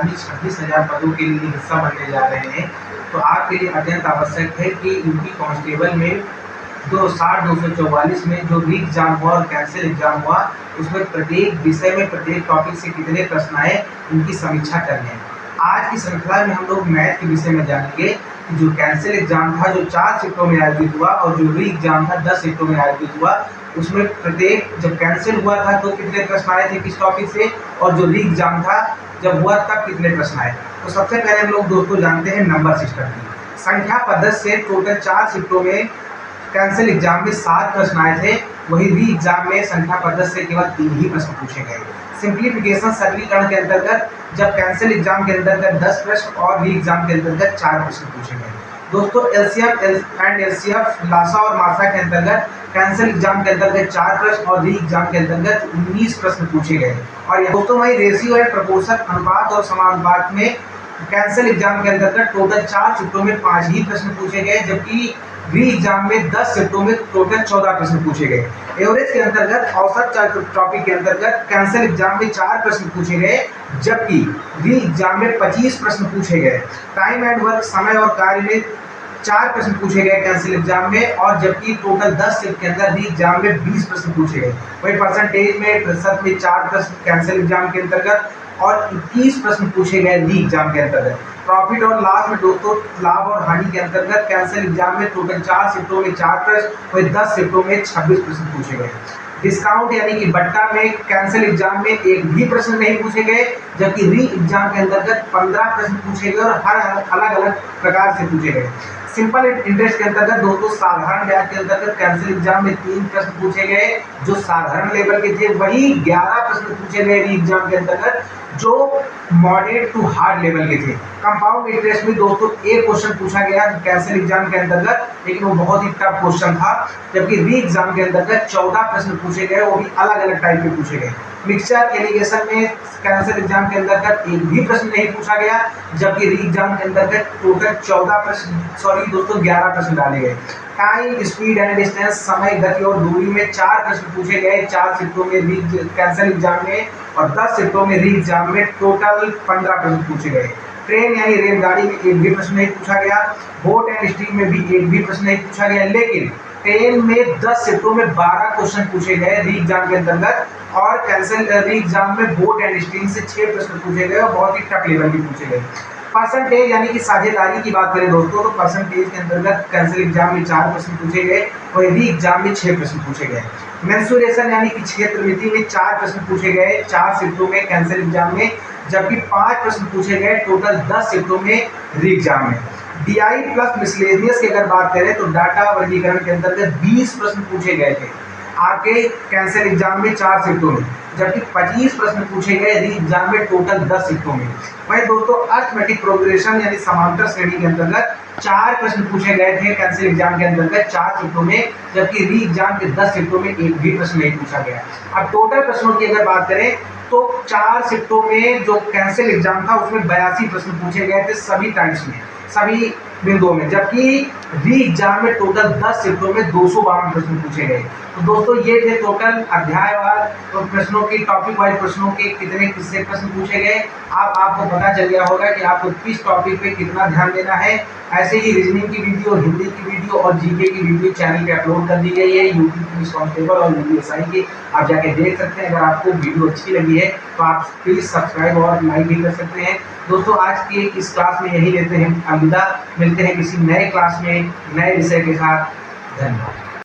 यानी 26,000 पदों के लिए हिस्सा बनने जा रहे हैं, तो आपके लिए अत्यंत आवश्यक है कि यूपी कांस्टेबल में 244 में जो री एग्जाम हुआ और कैंसिल एग्जाम हुआ, उसमें प्रत्येक विषय में प्रत्येक टॉपिक से कितने प्रश्न आए, इनकी समीक्षा करनी है। आज की श्रृंखला में हम लोग मैथ के विषय में जानेंगे कि जो कैंसिल एग्जाम था जो 4 शिफ्टों में आयोजित हुआ और जो री एग्जाम था 10 शिफ्टों में आयोजित हुआ, उसमें प्रत्येक जब कैंसिल हुआ था तो कितने प्रश्न आए थे किस टॉपिक से, और जो री एग्जाम था जब हुआ तब कितने प्रश्न आए। तो सबसे पहले हम लोग दोस्तों जानते हैं नंबर सिस्टम की। संख्या पद्धति से टोटल 4 शिफ्टों में कैंसिल एग्जाम में 7 प्रश्न आए थे, वही री एग्जाम में संख्या पद्धति से केवल 3 ही प्रश्न पूछे गए। सिंप्लीफिकेशन सरलीकरण के अंतर्गत जब कैंसिल एग्जाम के अंतर्गत 10 प्रश्न और री एग्जाम के अंतर्गत 4 प्रश्न पूछे गए। दोस्तों एलसीएम एंड एचसीएफ लासा और मासा के अंतर्गत कैंसिल एग्जाम के अंतर्गत 4 प्रश्न और री एग्जाम के अंतर्गत 19 प्रश्न पूछे गए। और दोस्तों वही रेशियो एंड प्रपोर्शन अनुपात और समानुपात में कैंसिल एग्जाम के अंतर्गत टोटल 4 शिफ्टों में 5 ही प्रश्न पूछे गए, जबकि री एग्जाम में 10 शिफ्टों में टोटल 14 प्रश्न पूछे गए। एवरेज के अंतर्गत औसत टॉपिक के अंतर्गत कैंसिल एग्जाम में 4 प्रश्न पूछे गए, जबकि री एग्जाम में 25 प्रश्न पूछे गए। टाइम एंड वर्क समय और कार्य में 4 प्रश्न पूछे गए कैंसिल एग्जाम में, और जबकि टोटल 10 शिफ्ट के अंदर री एग्जाम में 20 प्रश्न पूछे गए। वही परसेंटेज में प्रतिशत में 4 प्रश्न कैंसिल एग्जाम के अंतर्गत और 21 प्रश्न पूछे गए री एग्जाम के अंतर्गत। प्रॉफिट और लॉस में दोस्तों लाभ और हानि के अंतर्गत कैंसिल एग्जाम में टोटल 4 शिफ्टों में 4 प्रश्न, वही 10 शिफ्टों में 26 प्रश्न पूछे गए। डिस्काउंट यानी कि बट्टा में कैंसिल एग्जाम में एक भी प्रश्न नहीं पूछे गए, जबकि री एग्जाम के अंतर्गत 15 प्रश्न पूछे गए और हर अलग अलग प्रकार से पूछे गए। सिंपल इंटरेस्ट के अंतर्गत दोस्तों साधारण ब्याज के अंतर्गत कैंसिल एग्जाम में 3 प्रश्न पूछे गए जो साधारण लेवल के थे, वही 11 प्रश्न पूछे गए री एग्जाम के अंतर्गत जो मॉडरेट टू हार्ड लेवल के थे। कंपाउंड इंटरेस्ट में दोस्तों एक क्वेश्चन पूछा गया कैंसिल एग्जाम के अंतर्गत, लेकिन वो बहुत ही टफ क्वेश्चन था, जबकि री एग्जाम के अंतर्गत 14 प्रश्न पूछे गए, वो भी अलग अलग टाइप के पूछे गए। मिक्सचर एलिगेशन में कैंसिल एग्जाम के अंतर्गत एक भी प्रश्न नहीं पूछा गया, जबकि री एग्जाम के अंतर्गत टोटल 11 प्रश्न डाले गए। टाइम स्पीड एंड डिस्टेंस समय गति और दूरी में 4 प्रश्न पूछे गए 4 शिफ्टों में कैंसिल एग्जाम में, और 10 शिफ्टों में री एग्जाम में टोटल 15 प्रश्न पूछे गए। ट्रेन यानी रेलगाड़ी में एक भी प्रश्न नहीं पूछा गया। बोट एंड स्टीम में भी एक भी प्रश्न नहीं पूछा गया, लेकिन ट्रेन में 10 शिफ्टों में 12 क्वेश्चन पूछे गए री एग्जाम के अंतर्गत, और कैंसिल री एग्जाम में बोट एंड स्टीम से 6 प्रश्न पूछे गए और बहुत ही टफ लेवल के पूछे गए। परसेंटेज यानी कि साझेदारी की बात करें दोस्तों, तो परसेंटेज के अंतर्गत कैंसिल एग्जाम में 4 प्रश्न पूछे गए और री एग्जाम में 6 प्रश्न पूछे गए। मेंसुरेशन यानी कि क्षेत्र मिति में 4 प्रश्न पूछे गए 4 शिफ्टों में कैंसिल एग्जाम में, जबकि 5 प्रश्न पूछे गए टोटल 10 शिफ्टों में री एग्जाम में। डीआई प्लस मिसलेनियस की अगर बात करें तो डाटा वर्गीकरण के अंतर्गत 20 प्रश्न पूछे गए थे आपके कैंसिल एग्जाम में 4 शिफ्टों में, जबकि 25 प्रश्न पूछे गए री एग्जाम में टोटल 10 शिफ्टों में। वही दोस्तों अर्थमेटिक प्रोग्रेशन यानी समांतर श्रेणी के अंतर्गत 4 प्रश्न पूछे गए थे कैंसिल एग्जाम के अंतर्गत 4 शिफ्टों में, जबकि री एग्जाम के 10 शिफ्टों में एक भी प्रश्न नहीं पूछा गया। अब टोटल प्रश्नों की अगर बात करें तो 4 शिफ्टों में जो कैंसिल एग्जाम था उसमें 82 प्रश्न पूछे गए थे सभी टाइम्स में, सभी बिंदुओं में, जबकि री एग्जाम में टोटल 10 शिफ्टों में 252 प्रश्न पूछे गए। तो दोस्तों ये थे टोटल अध्यायवार तो प्रश्नों के टॉपिक वाइज प्रश्नों के कितने किससे प्रश्न पूछे गए। आपको पता चल गया होगा कि आपको किस टॉपिक पे कितना ध्यान देना है। ऐसे ही रीजनिंग की वीडियो, हिंदी की वीडियो और जीके की वीडियो चैनल पे अपलोड कर दी गई है यूट्यूब पुलिस कांस्टेबल और यूपीएसआई की, आप जाके देख सकते हैं। अगर आपको वीडियो अच्छी लगी है तो आप प्लीज़ सब्सक्राइब और लाइक भी कर सकते हैं। दोस्तों आज की इस क्लास में यही लेते हैं अलविदा, मिलते हैं किसी नए क्लास में नए विषय के साथ। धन्यवाद।